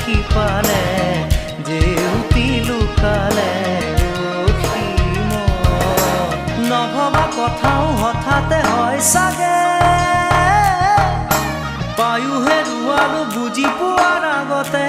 সিপালে জেউতি লুকালে নভবা কথাও হঠাতে হয় চাগে পায়ো হেৰুৱালো বুজি পোৱাৰ আগতে